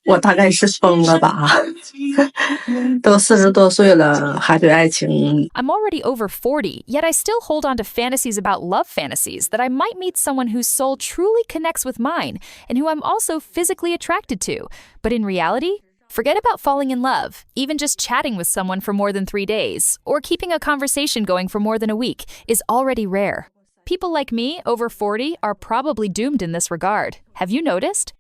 我大概是疯了吧，都40多岁了，还对爱情。I'm already over 40, yet I still hold on to fantasies about love fantasies that I might meet someone whose soul truly connects with mine and who I'm also physically attracted to. But in reality, forget about falling in love. Even just chatting with someone for more than 3 days, or keeping a conversation going for more than a week, is already rare. People like me, over 40, are probably doomed in this regard. Have you noticed?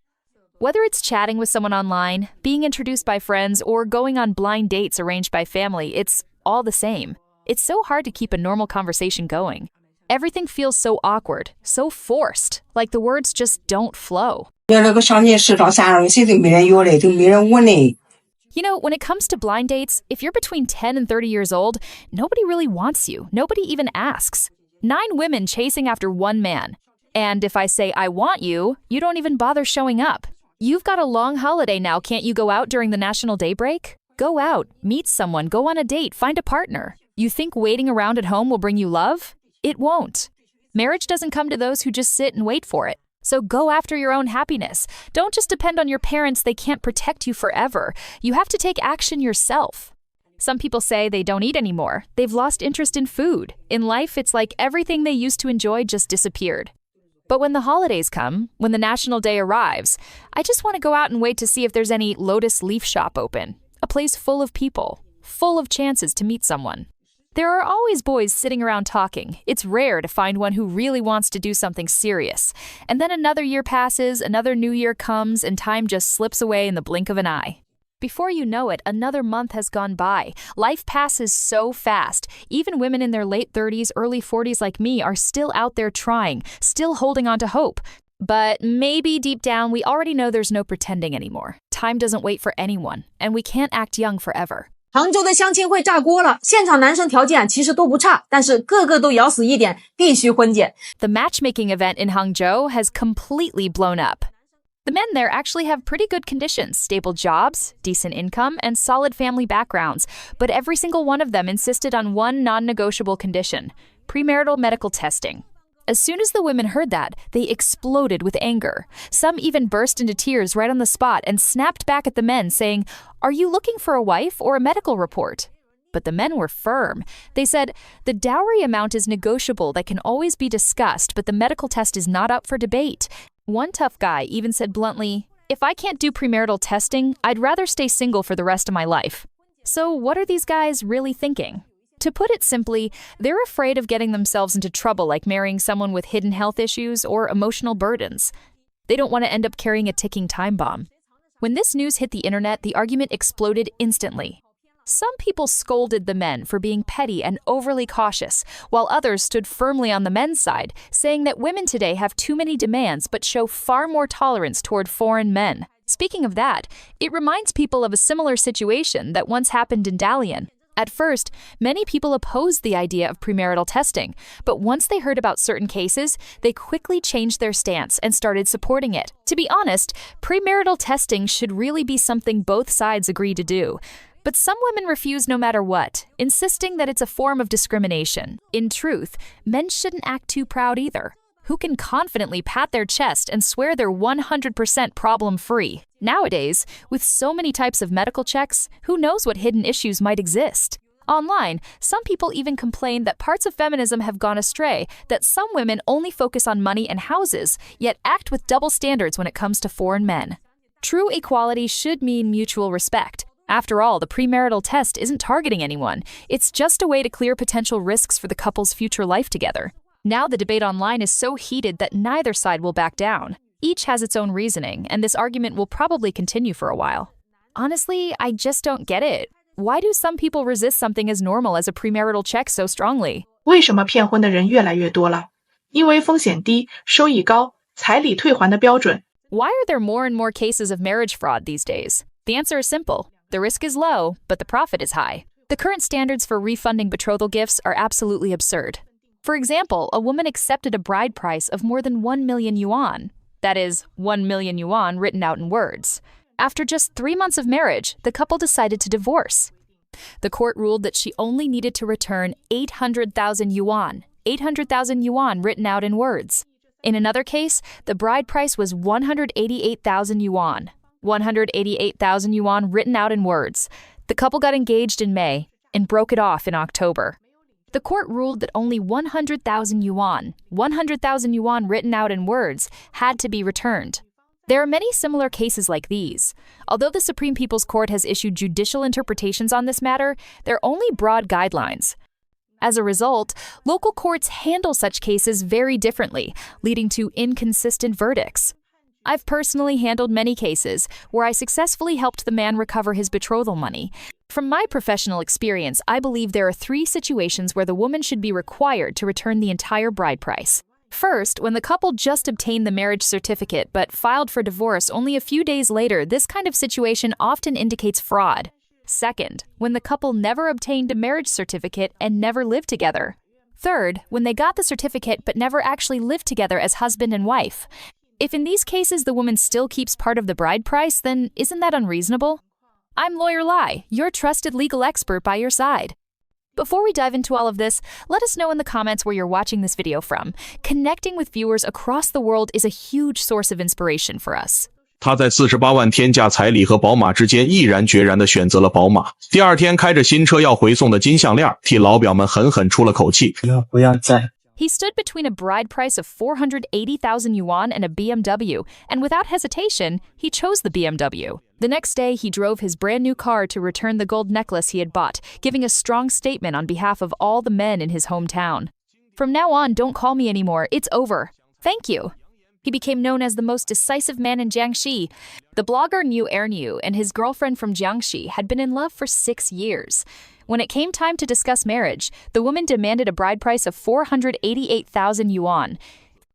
Whether it's chatting with someone online, being introduced by friends, or going on blind dates arranged by family, it's all the same. It's so hard to keep a normal conversation going. Everything feels so awkward, so forced, like the words just don't flow. You know, when it comes to blind dates, if you're between 10 and 30 years old, nobody really wants you. Nobody even asks. 9 women chasing after one man. And if I say I want you, you don't even bother showing up. You've got a long holiday now, can't you go out during the national day break? Go out, meet someone, go on a date, find a partner. You think waiting around at home will bring you love? It won't. Marriage doesn't come to those who just sit and wait for it. So go after your own happiness. Don't just depend on your parents, they can't protect you forever. You have to take action yourself. Some people say they don't eat anymore. They've lost interest in food. In life, it's like everything they used to enjoy just disappeared. But when the holidays come, when the national day arrives, I just want to go out and wait to see if there's any Lotus Leaf shop open. A place full of people, full of chances to meet someone. There are always boys sitting around talking. It's rare to find one who really wants to do something serious. And then another year passes, another new year comes, and time just slips away in the blink of an eye. Before you know it, another month has gone by. Life passes so fast. Even women in their late 30s, early 40s like me are still out there trying, still holding on to hope. But maybe deep down, we already know there's no pretending anymore. Time doesn't wait for anyone, and we can't act young forever. 杭州的相亲会炸锅了，现场男生条件其实都不差，但是个个都咬死一点，必须婚检。The matchmaking event in Hangzhou has completely blown up. The men there actually have pretty good conditions, stable jobs, decent income, and solid family backgrounds, but every single one of them insisted on one non-negotiable condition: premarital medical testing. As soon as the women heard that, they exploded with anger. Some even burst into tears right on the spot and snapped back at the men, saying, "Are you looking for a wife or a medical report?" But the men were firm. They said, "The dowry amount is negotiable, that can always be discussed, but the medical test is not up for debate." One tough guy even said bluntly, "If I can't do premarital testing, I'd rather stay single for the rest of my life." So what are these guys really thinking? To put it simply, they're afraid of getting themselves into trouble, like marrying someone with hidden health issues or emotional burdens. They don't want to end up carrying a ticking time bomb. When this news hit the internet, the argument exploded instantly. Some people scolded the men for being petty and overly cautious, while others stood firmly on the men's side, saying that women today have too many demands but show far more tolerance toward foreign men. Speaking of that, it reminds people of a similar situation that once happened in Dalian. At first, many people opposed the idea of premarital testing, but once they heard about certain cases, they quickly changed their stance and started supporting it. To be honest, premarital testing should really be something both sides agree to do. But some women refuse no matter what, insisting that it's a form of discrimination. In truth, men shouldn't act too proud either. Who can confidently pat their chest and swear they're 100% problem-free? Nowadays, with so many types of medical checks, who knows what hidden issues might exist? Online, some people even complain that parts of feminism have gone astray, that some women only focus on money and houses, yet act with double standards when it comes to foreign men. True equality should mean mutual respect. After all, the premarital test isn't targeting anyone. It's just a way to clear potential risks for the couple's future life together. Now the debate online is so heated that neither side will back down. Each has its own reasoning, and this argument will probably continue for a while. Honestly, I just don't get it. Why do some people resist something as normal as a premarital check so strongly? 为什么骗婚的人越来越多了？因为风险低，收益高，彩礼退还的标准。Why are there more and more cases of marriage fraud these days? The answer is simple. The risk is low, but the profit is high. The current standards for refunding betrothal gifts are absolutely absurd. For example, a woman accepted a bride price of more than 1 million yuan. That is, 1 million yuan written out in words. After just 3 months of marriage, the couple decided to divorce. The court ruled that she only needed to return 800,000 yuan, 800,000 yuan written out in words. In another case, the bride price was 188,000 yuan. 188,000 yuan written out in words. The couple got engaged in May and broke it off in October. The court ruled that only 100,000 yuan written out in words, had to be returned. There are many similar cases like these. Although the Supreme People's Court has issued judicial interpretations on this matter, they're only broad guidelines. As a result, local courts handle such cases very differently, leading to inconsistent verdicts. I've personally handled many cases where I successfully helped the man recover his betrothal money. From my professional experience, I believe there are 3 situations where the woman should be required to return the entire bride price. First, when the couple just obtained the marriage certificate but filed for divorce only a few days later, this kind of situation often indicates fraud. Second, when the couple never obtained a marriage certificate and never lived together. Third, when they got the certificate but never actually lived together as husband and wife. If in these cases the woman still keeps part of the bride price, then isn't that unreasonable? I'm Lawyer Lai, your trusted legal expert by your side. Before we dive into all of this, let us know in the comments where you're watching this video from. Connecting with viewers across the world is a huge source of inspiration for us. 他在48万天价彩礼和宝马之间毅然决然地选择了宝马。第二天开着新车要回送的金项链，替老表们狠狠出了口气。不要再 He stood between a bride price of 480,000 yuan and a BMW, and without hesitation, he chose the BMW. The next day, he drove his brand new car to return the gold necklace he had bought, giving a strong statement on behalf of all the men in his hometown. From now on, don't call me anymore. It's over. Thank you. He became known as the most decisive man in Jiangxi. The blogger Niu Erniu and his girlfriend from Jiangxi had been in love for 6 years. When it came time to discuss marriage, the woman demanded a bride price of 488,000 yuan.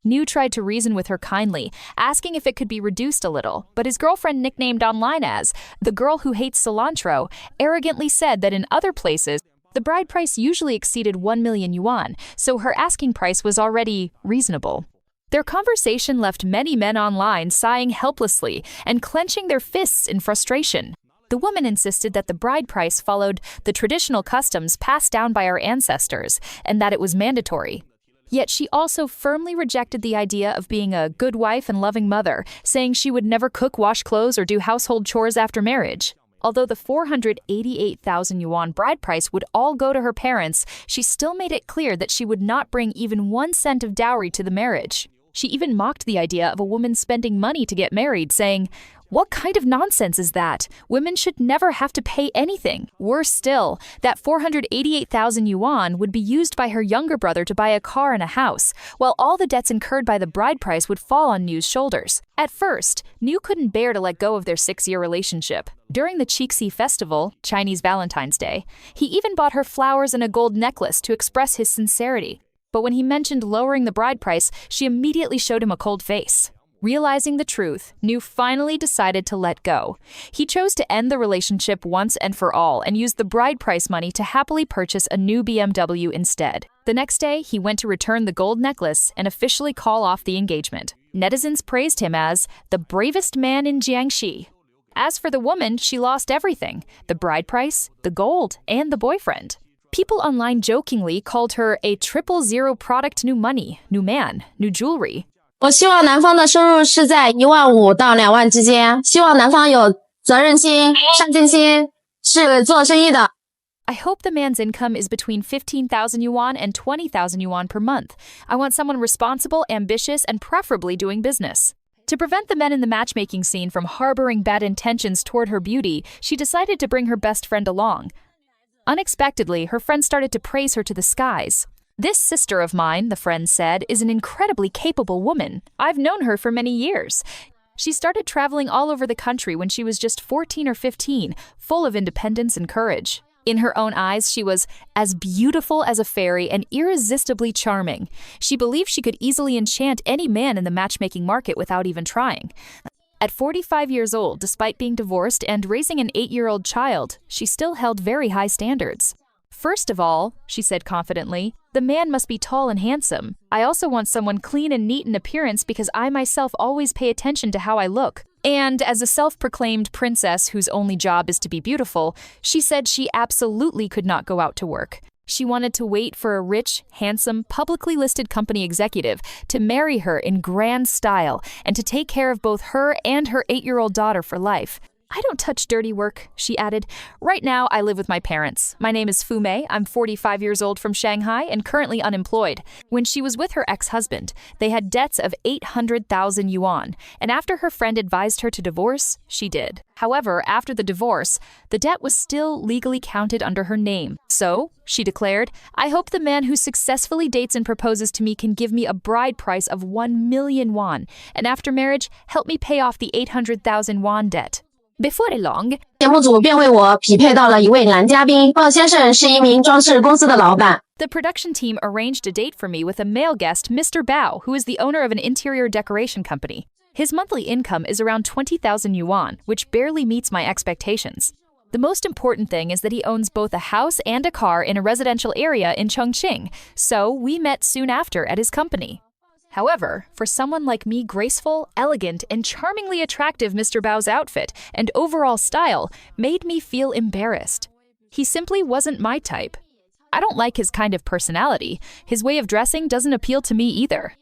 Niu tried to reason with her kindly, asking if it could be reduced a little, but his girlfriend, nicknamed online as the girl who hates cilantro, arrogantly said that in other places, the bride price usually exceeded 1 million yuan, so her asking price was already reasonable. Their conversation left many men online sighing helplessly and clenching their fists in frustration. The woman insisted that the bride price followed the traditional customs passed down by our ancestors and that it was mandatory. Yet she also firmly rejected the idea of being a good wife and loving mother, saying she would never cook, wash clothes, or do household chores after marriage. Although the 488,000 yuan bride price would all go to her parents, she still made it clear that she would not bring even 1 cent of dowry to the marriage. She even mocked the idea of a woman spending money to get married, saying, "What kind of nonsense is that? Women should never have to pay anything." Worse still, that 488,000 yuan would be used by her younger brother to buy a car and a house, while all the debts incurred by the bride price would fall on Niu's shoulders. At first, Niu couldn't bear to let go of their 6-year relationship. During the Qixi festival, Chinese Valentine's Day, he even bought her flowers and a gold necklace to express his sincerity. But when he mentioned lowering the bride price, she immediately showed him a cold face. Realizing the truth, Niu finally decided to let go. He chose to end the relationship once and for all and used the bride price money to happily purchase a new BMW instead. The next day, he went to return the gold necklace and officially call off the engagement. Netizens praised him as the bravest man in Jiangxi. As for the woman, she lost everything: the bride price, the gold, and the boyfriend. People online jokingly called her a 000 product new money, new man, new jewelry. 我希望男方的收入是在15000到2万之间，希望男方有责任心、上进心，是做生意的。 I hope the man's income is between 15,000 yuan and 20,000 yuan per month. I want someone responsible, ambitious, and preferably doing business. To prevent the men in the matchmaking scene from harboring bad intentions toward her beauty, she decided to bring her best friend along. Unexpectedly, her friend started to praise her to the skies. "This sister of mine," the friend said, "is an incredibly capable woman. I've known her for many years. She started traveling all over the country when she was just 14 or 15, full of independence and courage. In her own eyes, she was as beautiful as a fairy and irresistibly charming. She believed she could easily enchant any man in the matchmaking market without even trying." At 45 years old, despite being divorced and raising an 8-year-old child, she still held very high standards. "First of all," she said confidently, "the man must be tall and handsome. I also want someone clean and neat in appearance because I myself always pay attention to how I look." And as a self-proclaimed princess whose only job is to be beautiful, she said she absolutely could not go out to work. She wanted to wait for a rich, handsome, publicly listed company executive to marry her in grand style and to take care of both her and her 8-year-old daughter for life. I don't touch dirty work, she added. Right now, I live with my parents. My name is Fu Mei. I'm 45 years old from Shanghai and currently unemployed. When she was with her ex-husband, they had debts of 800,000 yuan, and after her friend advised her to divorce, she did. However, after the divorce, the debt was still legally counted under her name. So, she declared, I hope the man who successfully dates and proposes to me can give me a bride price of 1 million won, and after marriage, help me pay off the 800,000 won debt. Before long, 节目组便为我匹配到了一位男嘉宾，鲍先生是一名装饰公司的老板。 the production team arranged a date for me with a male guest, Mr. Bao, who is the owner of an interior decoration company. His monthly income is around 20,000 yuan, which barely meets my expectations. The most important thing is that he owns both a house and a car in a residential area in Chongqing, so we met soon after at his company. However, for someone like me, graceful, elegant, and charmingly attractive Mr. Bao's outfit and overall style made me feel embarrassed. He simply wasn't my type. I don't like his kind of personality. His way of dressing doesn't appeal to me either.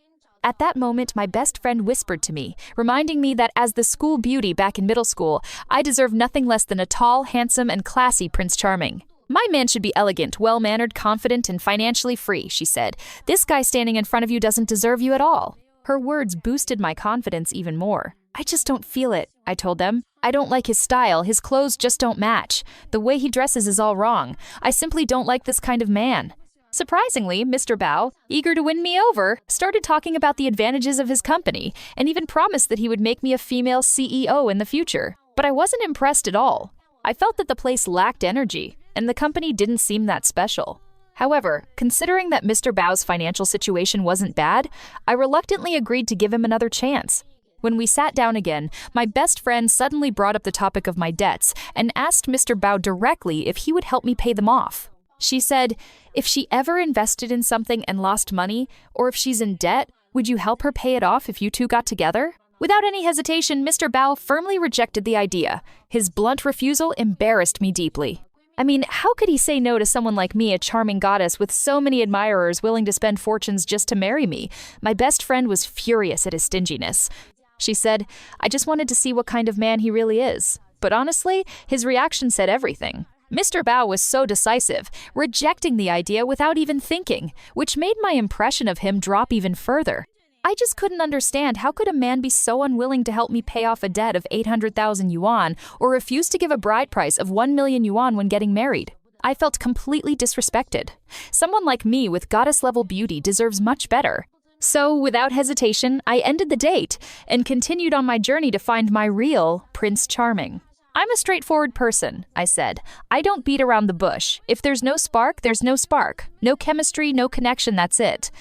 At that moment, my best friend whispered to me, reminding me that as the school beauty back in middle school, I deserve nothing less than a tall, handsome, and classy Prince Charming. My man should be elegant, well-mannered, confident, and financially free, she said. This guy standing in front of you doesn't deserve you at all. Her words boosted my confidence even more. I just don't feel it, I told them. I don't like his style, his clothes just don't match. The way he dresses is all wrong. I simply don't like this kind of man. Surprisingly, Mr. Bao, eager to win me over, started talking about the advantages of his company and even promised that he would make me a female CEO in the future. But I wasn't impressed at all. I felt that the place lacked energy, and the company didn't seem that special. However, considering that Mr. Bao's financial situation wasn't bad, I reluctantly agreed to give him another chance. When we sat down again, my best friend suddenly brought up the topic of my debts and asked Mr. Bao directly if he would help me pay them off. She said, if she ever invested in something and lost money, or if she's in debt, would you help her pay it off if you two got together? Without any hesitation, Mr. Bao firmly rejected the idea. His blunt refusal embarrassed me deeply. I mean, how could he say no to someone like me, a charming goddess with so many admirers willing to spend fortunes just to marry me? My best friend was furious at his stinginess. She said, I just wanted to see what kind of man he really is. But honestly, his reaction said everything. Mr. Bao was so decisive, rejecting the idea without even thinking, which made my impression of him drop even further. I just couldn't understand how could a man be so unwilling to help me pay off a debt of 800,000 yuan or refuse to give a bride price of 1 million yuan when getting married. I felt completely disrespected. Someone like me with goddess-level beauty deserves much better. So, without hesitation, I ended the date and continued on my journey to find my real Prince Charming. I'm a straightforward person, I said. I don't beat around the bush. If there's no spark, there's no spark. No chemistry, no connection, that's it.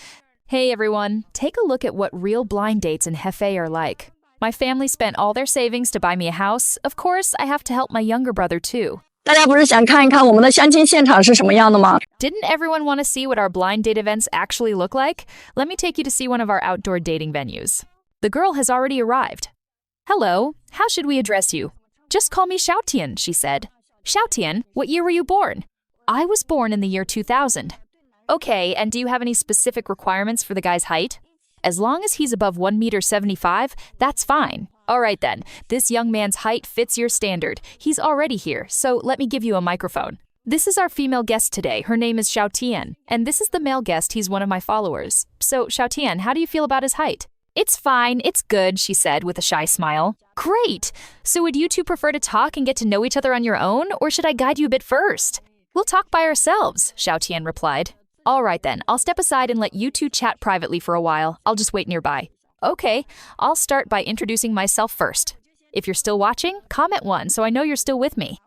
Hey everyone, take a look at what real blind dates in Hefei are like. My family spent all their savings to buy me a house. Of course, I have to help my younger brother too. 大家不是想看一看我们的相亲现场是什么样的吗？ Didn't everyone want to see what our blind date events actually look like? Let me take you to see one of our outdoor dating venues. The girl has already arrived. Hello, how should we address you? Just call me Xiaotian, she said. Xiaotian, what year were you born? I was born in the year 2000. Okay, and do you have any specific requirements for the guy's height? As long as he's above 1.75 meters, that's fine. All right then, this young man's height fits your standard. He's already here, so let me give you a microphone. This is our female guest today. Her name is Xiaotian, and this is the male guest. He's one of my followers. So, Xiaotian, how do you feel about his height? It's fine, it's good, she said with a shy smile. Great! So would you two prefer to talk and get to know each other on your own, or should I guide you a bit first? We'll talk by ourselves, Xiaotian replied. All right then, I'll step aside and let you two chat privately for a while. I'll just wait nearby. Okay, I'll start by introducing myself first. If you're still watching, comment 1 so I know you're still with me.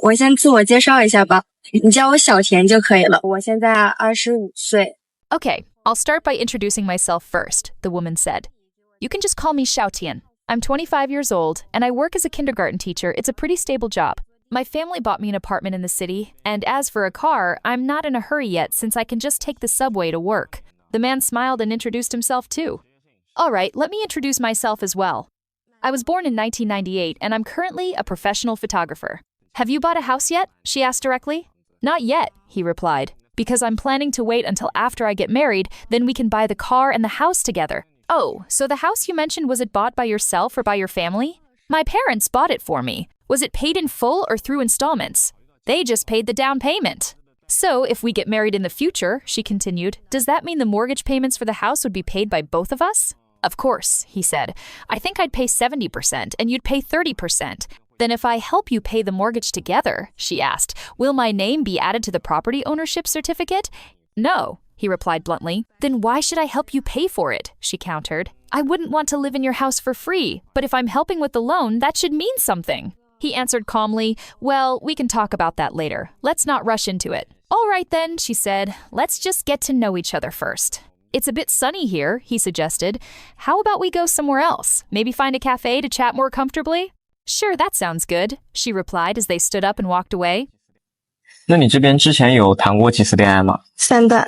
我先自我介绍一下吧，你叫我小田就可以了。我现在25岁。 Okay, I'll start by introducing myself first, the woman said. You can just call me Xiaotian. I'm 25 years old, and I work as a kindergarten teacher. It's a pretty stable job. My family bought me an apartment in the city, and as for a car, I'm not in a hurry yet since I can just take the subway to work. The man smiled and introduced himself too. All right, let me introduce myself as well. I was born in 1998, and I'm currently a professional photographer. Have you bought a house yet? She asked directly. Not yet, he replied. Because I'm planning to wait until after I get married, then we can buy the car and the house together. Oh, so the house you mentioned, was it bought by yourself or by your family? My parents bought it for me. Was it paid in full or through installments? They just paid the down payment. So, if we get married in the future, she continued, does that mean the mortgage payments for the house would be paid by both of us? Of course, he said. I think I'd pay 70% and you'd pay 30%. Then if I help you pay the mortgage together, she asked, will my name be added to the property ownership certificate? No, he replied bluntly. Then why should I help you pay for it? She countered. I wouldn't want to live in your house for free, but if I'm helping with the loan, that should mean something. He answered calmly, well, we can talk about that later. Let's not rush into it. All right then, she said, let's just get to know each other first. It's a bit sunny here, he suggested. How about we go somewhere else? Maybe find a cafe to chat more comfortably? Sure, that sounds good, she replied as they stood up and walked away. 那你这边之前有谈过几次恋爱吗？ 3段。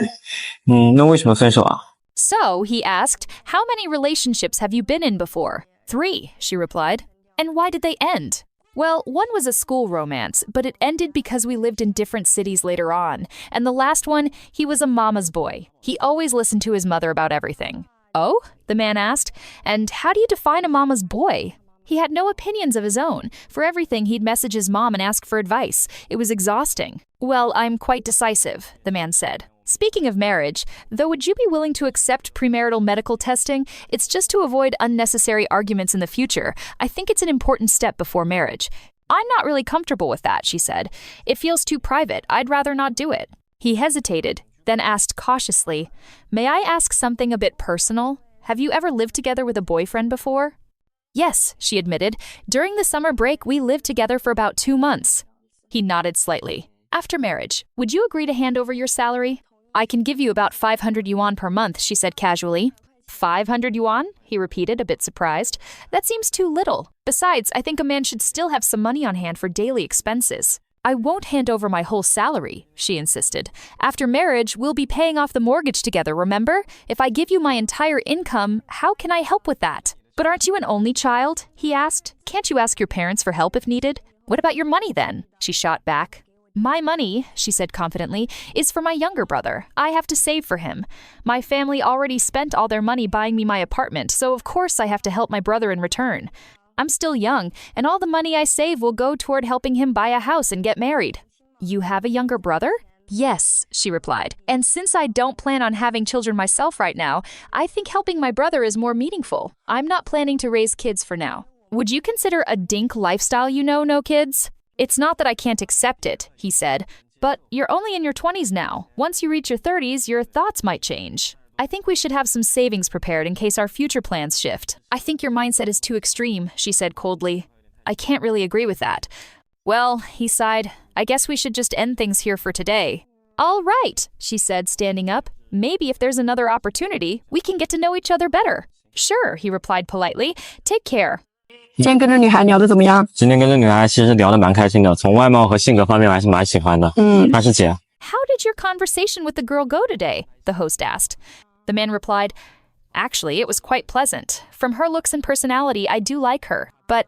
那为什么分手啊？ So, he asked, how many relationships have you been in before? 3, she replied. And why did they end? Well, one was a school romance, but it ended because we lived in different cities later on. And the last one, he was a mama's boy. He always listened to his mother about everything. Oh? The man asked. And how do you define a mama's boy? He had no opinions of his own. For everything, he'd message his mom and ask for advice. It was exhausting. Well, I'm quite decisive, the man said. Speaking of marriage, though, would you be willing to accept premarital medical testing? It's just to avoid unnecessary arguments in the future. I think it's an important step before marriage. I'm not really comfortable with that, she said. It feels too private. I'd rather not do it. He hesitated, then asked cautiously, may I ask something a bit personal? Have you ever lived together with a boyfriend before? Yes, she admitted. During the summer break, we lived together for about 2 months. He nodded slightly. After marriage, would you agree to hand over your salary? I can give you about 500 yuan per month, she said casually. 500 yuan? He repeated, a bit surprised. That seems too little. Besides, I think a man should still have some money on hand for daily expenses. I won't hand over my whole salary, she insisted. After marriage, we'll be paying off the mortgage together, remember? If I give you my entire income, how can I help with that? But aren't you an only child? He asked. Can't you ask your parents for help if needed? What about your money then? She shot back. My money, she said confidently, is for my younger brother. I have to save for him. My family already spent all their money buying me my apartment, so of course I have to help my brother in return. I'm still young, and all the money I save will go toward helping him buy a house and get married. You have a younger brother? Yes, she replied. And since I don't plan on having children myself right now, I think helping my brother is more meaningful. I'm not planning to raise kids for now. Would you consider a dink lifestyle, no kids? It's not that I can't accept it, he said, but you're only in your 20s now. Once you reach your 30s, your thoughts might change. I think we should have some savings prepared in case our future plans shift. I think your mindset is too extreme, she said coldly. I can't really agree with that. Well, he sighed, I guess we should just end things here for today. All right, she said, standing up. Maybe if there's another opportunity, we can get to know each other better. Sure, he replied politely. Take care. 今天跟这女孩聊得怎么样？今天跟这女孩其实聊得蛮开心的，从外貌和性格方面我还是蛮喜欢的。她是姐。 How did your conversation with the girl go today? The host asked. The man replied, Actually, it was quite pleasant. From her looks and personality, I do like her. But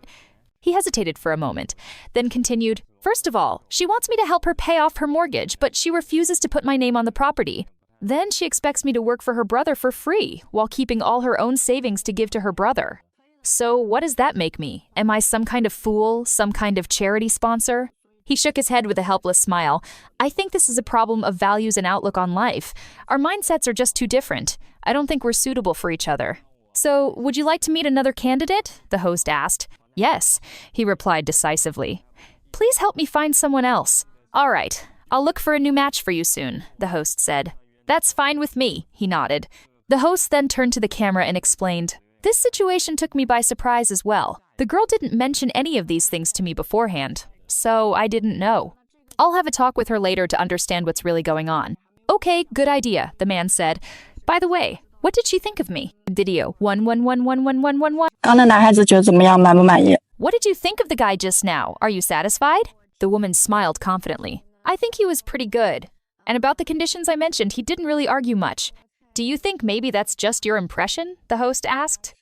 he hesitated for a moment, then continued, First of all, she wants me to help her pay off her mortgage, but she refuses to put my name on the property. Then she expects me to work for her brother for free, while keeping all her own savings to give to her brother. So what does that make me? Am I some kind of fool, some kind of charity sponsor? He shook his head with a helpless smile. I think this is a problem of values and outlook on life. Our mindsets are just too different. I don't think we're suitable for each other. So, would you like to meet another candidate? The host asked. Yes, he replied decisively. Please help me find someone else. All right, I'll look for a new match for you soon, the host said. That's fine with me, he nodded. The host then turned to the camera and explained, This situation took me by surprise as well. The girl didn't mention any of these things to me beforehand, so I didn't know. I'll have a talk with her later to understand what's really going on. Okay, good idea, the man said. By the way, what did she think of me? Video 111111111. 刚那男孩子觉得怎么样？满不满意？ What did you think of the guy just now? Are you satisfied? The woman smiled confidently. I think he was pretty good. And about the conditions I mentioned, he didn't really argue much. Do you think maybe that's just your impression? The host asked.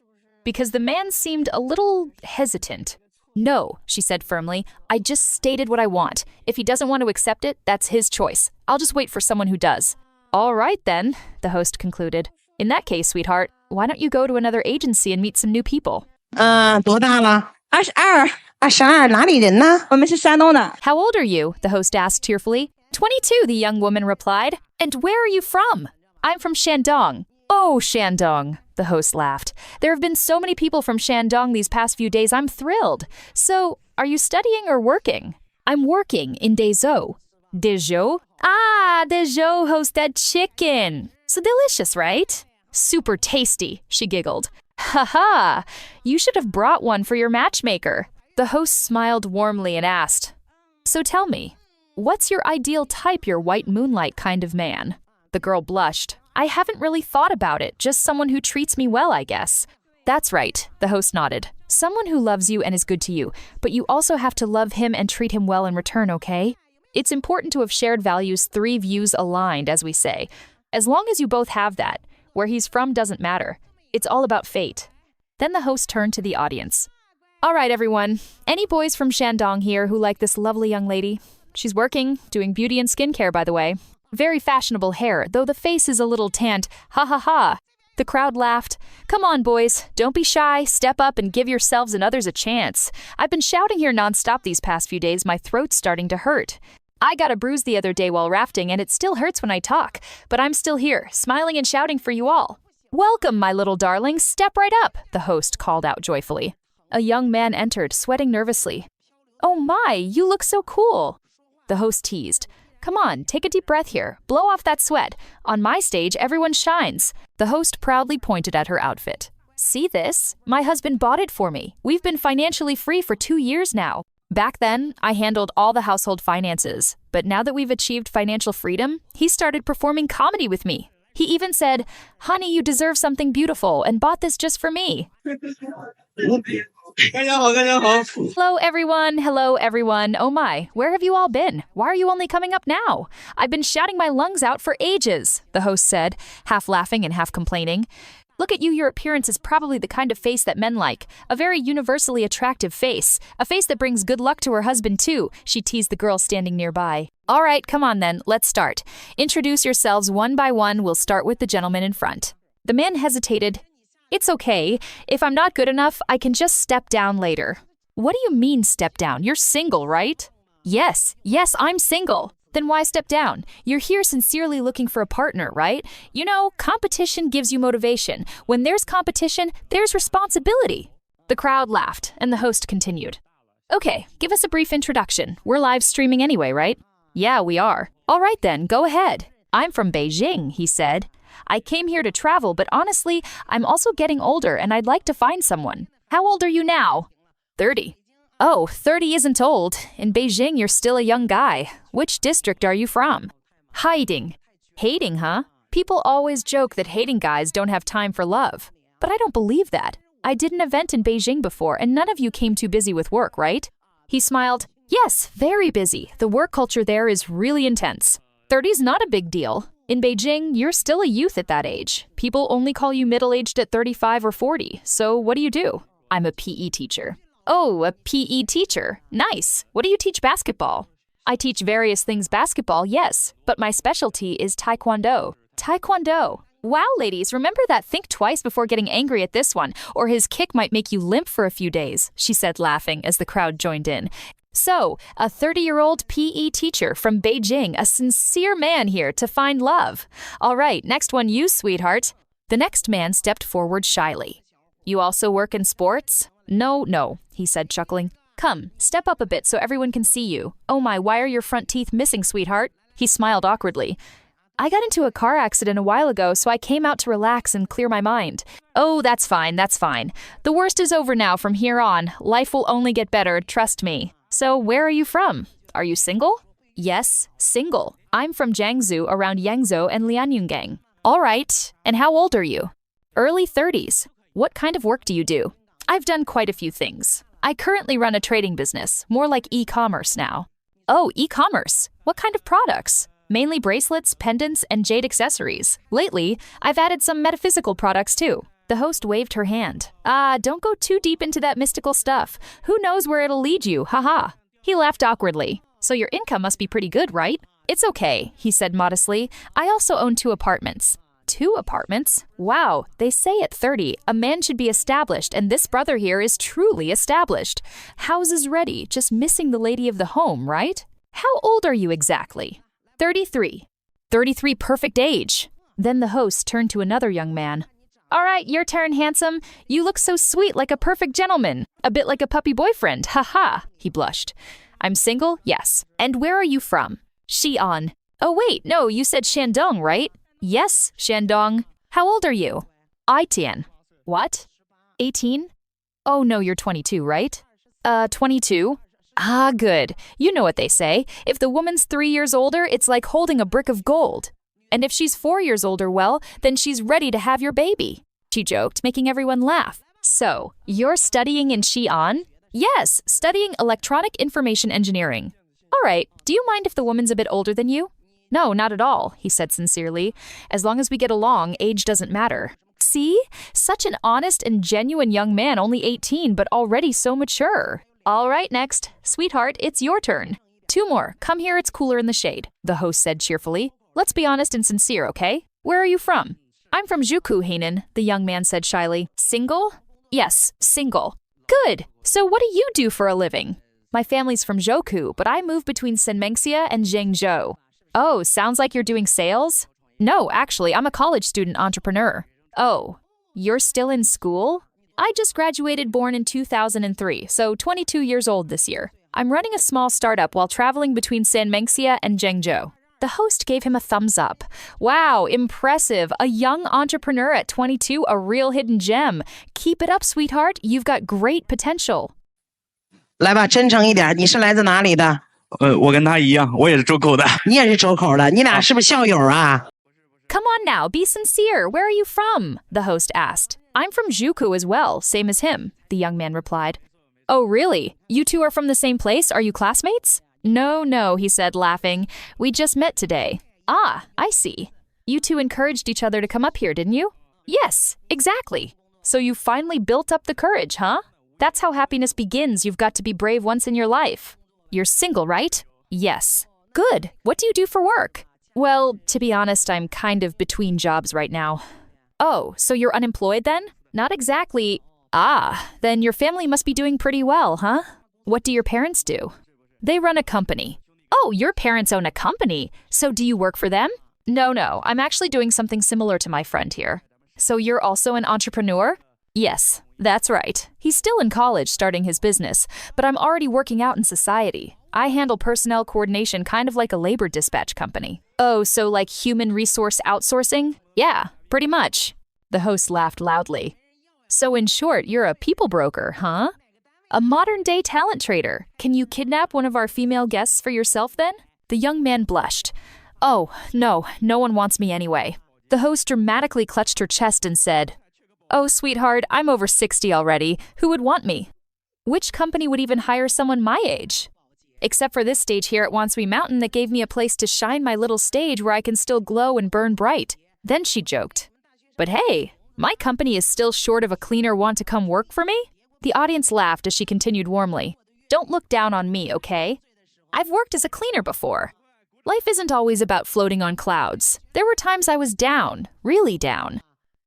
Because the man seemed a little hesitant. No, she said firmly. I just stated what I want. If he doesn't want to accept it, that's his choice. I'll just wait for someone who does. All right then, the host concluded. In that case, sweetheart, why don't you go to another agency and meet some new people? 多大了？22， 22，哪里人呢？我们是山东的。 How old are you? The host asked tearfully. 22, the young woman replied. And where are you from? I'm from Shandong. Oh, Shandong, the host laughed. There have been so many people from Shandong these past few days, I'm thrilled. So, are you studying or working? I'm working in Dezhou. Dezhou? Ah, Dezhou hosts that chicken. So delicious, right? Super tasty, she giggled. Ha ha! You should have brought one for your matchmaker. The host smiled warmly and asked, So tell me, what's your ideal type, your white moonlight kind of man? The girl blushed. I haven't really thought about it, just someone who treats me well, I guess. That's right, the host nodded. Someone who loves you and is good to you, but you also have to love him and treat him well in return, okay? It's important to have shared values, 3 views aligned, as we say. As long as you both have that, where he's from doesn't matter. It's all about fate. Then the host turned to the audience. All right, everyone. Any boys from Shandong here who like this lovely young lady? She's working, doing beauty and skincare, by the way. Very fashionable hair, though the face is a little tanned. Ha ha ha. The crowd laughed. Come on, boys. Don't be shy. Step up and give yourselves and others a chance. I've been shouting here nonstop these past few days. My throat's starting to hurt. I got a bruise the other day while rafting, and it still hurts when I talk. But I'm still here, smiling and shouting for you all. Welcome, my little darlings. Step right up, the host called out joyfully. A young man entered, sweating nervously. Oh my, you look so cool. The host teased. Come on, take a deep breath here. Blow off that sweat. On my stage, everyone shines. The host proudly pointed at her outfit. See this? My husband bought it for me. We've been financially free for 2 years now. Back then, I handled all the household finances. But now that we've achieved financial freedom, he started performing comedy with me. He even said, Honey, you deserve something beautiful, and bought this just for me. Hello, everyone. Hello, everyone. Oh my, where have you all been? Why are you only coming up now? I've been shouting my lungs out for ages, the host said, half laughing and half complaining. Look at you, your appearance is probably the kind of face that men like. A very universally attractive face. A face that brings good luck to her husband, too, she teased the girl standing nearby. All right, come on then, let's start. Introduce yourselves one by one. We'll start with the gentleman in front. The man hesitated. It's okay. If I'm not good enough, I can just step down later. What do you mean step down? You're single, right? Yes, I'm single. Then why step down? You're here sincerely looking for a partner, right? You know, competition gives you motivation. When there's competition, there's responsibility. The crowd laughed, and the host continued. Okay, give us a brief introduction. We're live streaming anyway, right? Yeah, we are. All right then, go ahead. I'm from Beijing, he said. I came here to travel, but honestly, I'm also getting older and I'd like to find someone. How old are you now? 30. Oh, 30 isn't old. In Beijing, you're still a young guy. Which district are you from? Hiding. Hating, huh? People always joke that hating guys don't have time for love. But I don't believe that. I did an event in Beijing before and none of you came too busy with work, right? He smiled. Yes, very busy. The work culture there is really intense. 30's not a big deal. In Beijing, you're still a youth at that age. People only call you middle-aged at 35 or 40. So what do? I'm a PE teacher. Oh, a PE teacher. Nice. What do you teach basketball? I teach various things basketball, yes, but my specialty is taekwondo. Taekwondo. Wow, ladies, remember that. Think twice before getting angry at this one, or his kick might make you limp for a few days, she said, laughing as the crowd joined in. So, a 30-year-old PE teacher from Beijing, a sincere man here to find love. All right, next one you, sweetheart. The next man stepped forward shyly. You also work in sports? No, he said, chuckling. Come, step up a bit so everyone can see you. Oh my, why are your front teeth missing, sweetheart? He smiled awkwardly. I got into a car accident a while ago, so I came out to relax and clear my mind. Oh, that's fine. The worst is over now from here on. Life will only get better, trust me. So where are you from? Are you single? Yes, single. I'm from Jiangsu, around Yangzhou and Lianyungang. All right, and how old are you? Early 30s. What kind of work do you do? I've done quite a few things. I currently run a trading business, more like e-commerce now. Oh, e-commerce. What kind of products? Mainly bracelets, pendants, and jade accessories. Lately, I've added some metaphysical products too. The host waved her hand. Don't go too deep into that mystical stuff. Who knows where it'll lead you, haha. He laughed awkwardly. So your income must be pretty good, right? It's okay, he said modestly. I also own 2 apartments. 2 apartments? Wow, they say at 30, a man should be established, and this brother here is truly established. Houses ready, just missing the lady of the home, right? How old are you exactly? 33. 33 perfect age. Then the host turned to another young man. All right, your turn, handsome. You look so sweet like a perfect gentleman. A bit like a puppy boyfriend, haha, he blushed. I'm single? Yes. And where are you from? Xi'an. Oh wait, no, you said Shandong, right? Yes, Shandong. How old are you? Aitian. What? 18? Oh no, you're 22, right? 22. Ah, good. You know what they say. If the woman's 3 years older, it's like holding a brick of gold. And if she's 4 years older, well, then she's ready to have your baby. She joked, making everyone laugh. So, you're studying in Xi'an? Yes, studying electronic information engineering. All right, do you mind if the woman's a bit older than you? No, not at all, he said sincerely. As long as we get along, age doesn't matter. See? Such an honest and genuine young man, only 18, but already so mature. All right, next. Sweetheart, it's your turn. 2 more. Come here, it's cooler in the shade, the host said cheerfully. Let's be honest and sincere, okay? Where are you from? I'm from Juku, Hainan, the young man said shyly. Single? Yes, single. Good. So what do you do for a living? My family's from Zhoku, but I moved between Senmengxia and Zhengzhou. Oh, sounds like you're doing sales? No, actually, I'm a college student entrepreneur. Oh, you're still in school? I just graduated born in 2003, so 22 years old this year. I'm running a small startup while traveling between Senmengxia and Zhengzhou. The host gave him a thumbs up. Wow, impressive. A young entrepreneur at 22, a real hidden gem. Keep it up, sweetheart. You've got great potential. 来吧，真诚一点，你是来自哪里的？我跟他一样，我也是周口的。你也是周口的，你俩是不是校友啊？ Come on now, be sincere. Where are you from? The host asked. I'm from Juku as well, same as him, the young man replied. Oh, really? You two are from the same place? Are you classmates? No, he said, laughing. We just met today. Ah, I see. You two encouraged each other to come up here, didn't you? Yes, exactly. So you finally built up the courage, huh? That's how happiness begins. You've got to be brave once in your life. You're single, right? Yes. Good. What do you do for work? Well, to be honest, I'm kind of between jobs right now. Oh, so you're unemployed then? Not exactly. Ah, then your family must be doing pretty well, huh? What do your parents do? They run a company. Oh, your parents own a company. So do you work for them? No, I'm actually doing something similar to my friend here. So you're also an entrepreneur? Yes, that's right. He's still in college starting his business, but I'm already working out in society. I handle personnel coordination kind of like a labor dispatch company. Oh, so like human resource outsourcing? Yeah, pretty much. The host laughed loudly. So in short, you're a people broker, huh? A modern-day talent trader. Can you kidnap one of our female guests for yourself then? The young man blushed. Oh, no one wants me anyway. The host dramatically clutched her chest and said, Oh, sweetheart, I'm over 60 already. Who would want me? Which company would even hire someone my age? Except for this stage here at Wansui Mountain that gave me a place to shine my little stage where I can still glow and burn bright. Then she joked. But hey, my company is still short of a cleaner want to come work for me? The audience laughed as she continued warmly. Don't look down on me, okay? I've worked as a cleaner before. Life isn't always about floating on clouds. There were times I was down, really down.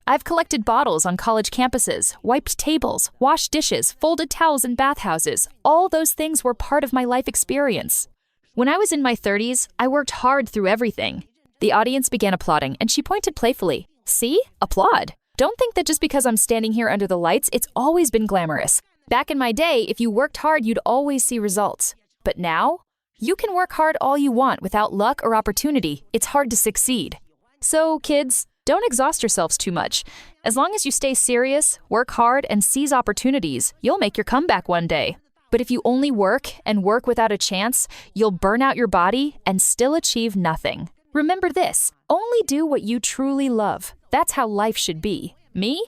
I've collected bottles on college campuses, wiped tables, washed dishes, folded towels in bathhouses. All those things were part of my life experience. When I was in my 30s, I worked hard through everything. The audience began applauding, and she pointed playfully. See? Applaud. Don't think that just because I'm standing here under the lights, it's always been glamorous. Back in my day, if you worked hard, you'd always see results. But now? You can work hard all you want without luck or opportunity. It's hard to succeed. So, kids, don't exhaust yourselves too much. As long as you stay serious, work hard, and seize opportunities, you'll make your comeback one day. But if you only work and work without a chance, you'll burn out your body and still achieve nothing. Remember this, only do what you truly love. That's how life should be. Me?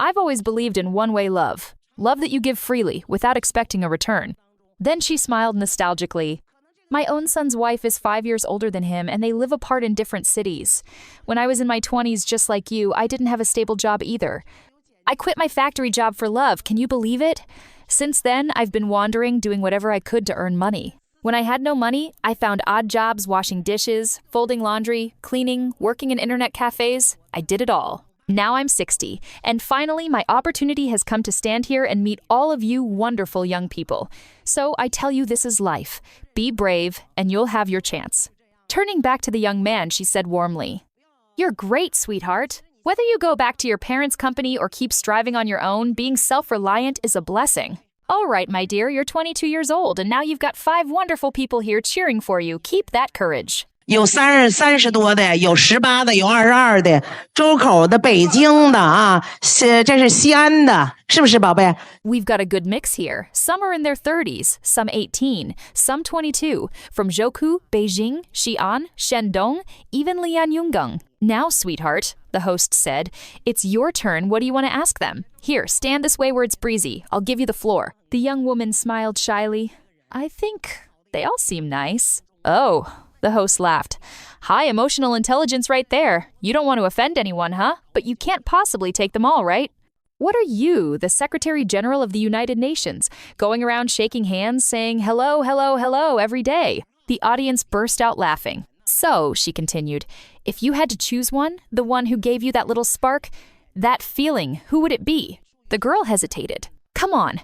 I've always believed in one-way love. Love that you give freely, without expecting a return. Then she smiled nostalgically. My own son's wife is 5 years older than him, and they live apart in different cities. When I was in my 20s, just like you, I didn't have a stable job either. I quit my factory job for love, can you believe it? Since then, I've been wandering, doing whatever I could to earn money. When I had no money, I found odd jobs washing dishes, folding laundry, cleaning, working in internet cafes. I did it all. Now I'm 60, and finally my opportunity has come to stand here and meet all of you wonderful young people. So I tell you, this is life. Be brave, and you'll have your chance. Turning back to the young man, she said warmly, "You're great, sweetheart. Whether you go back to your parents' company or keep striving on your own, being self-reliant is a blessing. All right, my dear, you're 22 years old, and now you've got 5 wonderful people here cheering for you. Keep that courage."有30多的，有18的，有22的，周口的，北京的啊，这是西安的，是不是宝贝？ We've got a good mix here. Some are in their 30s, some 18, some 22, from Zhoukou, Beijing, Xi'an, Shandong, even Lianyungang. Now, sweetheart, the host said, it's your turn. What do you want to ask them? Here, stand this way where it's breezy. I'll give you the floor. The young woman smiled shyly. I think they all seem nice. Oh, the host laughed. High emotional intelligence right there. You don't want to offend anyone, huh? But you can't possibly take them all, right? What are you, the Secretary General of the United Nations, going around shaking hands, saying hello, hello, hello every day? The audience burst out laughing. So, she continued, if you had to choose one, the one who gave you that little spark, that feeling, who would it be? The girl hesitated. Come on.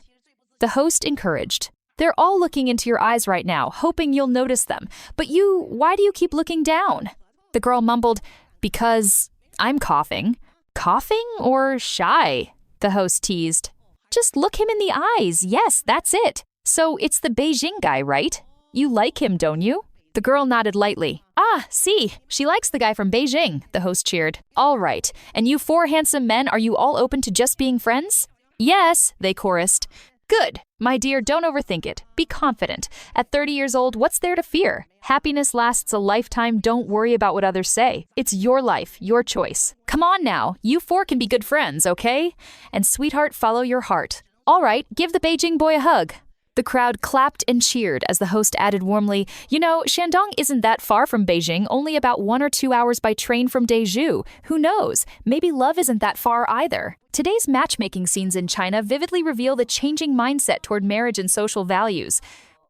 The host encouraged. They're all looking into your eyes right now, hoping you'll notice them. But why do you keep looking down? The girl mumbled, because I'm coughing. Coughing or shy? The host teased. Just look him in the eyes. Yes, that's it. So it's the Beijing guy, right? You like him, don't you? The girl nodded lightly. Ah, see, she likes the guy from Beijing, the host cheered. All right. And you 4 handsome men, are you all open to just being friends? Yes, they chorused. Good. My dear, don't overthink it. Be confident. At 30 years old, what's there to fear? Happiness lasts a lifetime. Don't worry about what others say. It's your life, your choice. Come on now. You 4 can be good friends, okay? And sweetheart, follow your heart. All right, give the Beijing boy a hug. The crowd clapped and cheered as the host added warmly, you know, Shandong isn't that far from Beijing, only about 1 or 2 hours by train from Daeju. Who knows? Maybe love isn't that far either. Today's matchmaking scenes in China vividly reveal the changing mindset toward marriage and social values.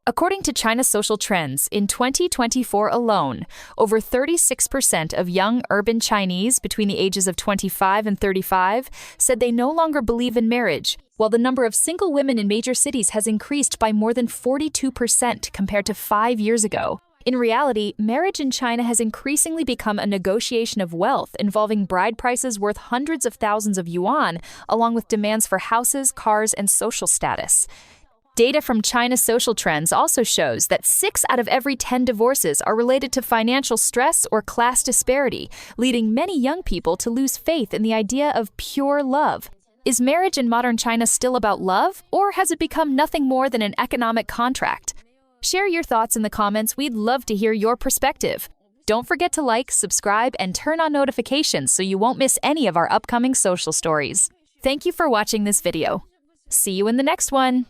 According to China's social trends, in 2024 alone, over 36% of young urban Chinese between the ages of 25 and 35 said they no longer believe in marriage, while the number of single women in major cities has increased by more than 42% compared to 5 years ago. In reality, marriage in China has increasingly become a negotiation of wealth involving bride prices worth hundreds of thousands of yuan, along with demands for houses, cars, and social status. Data from China's social trends also shows that 6 out of every 10 divorces are related to financial stress or class disparity, leading many young people to lose faith in the idea of pure love. Is marriage in modern China still about love, or has it become nothing more than an economic contract? Share your thoughts in the comments. We'd love to hear your perspective. Don't forget to like, subscribe, and turn on notifications so you won't miss any of our upcoming social stories. Thank you for watching this video. See you in the next one.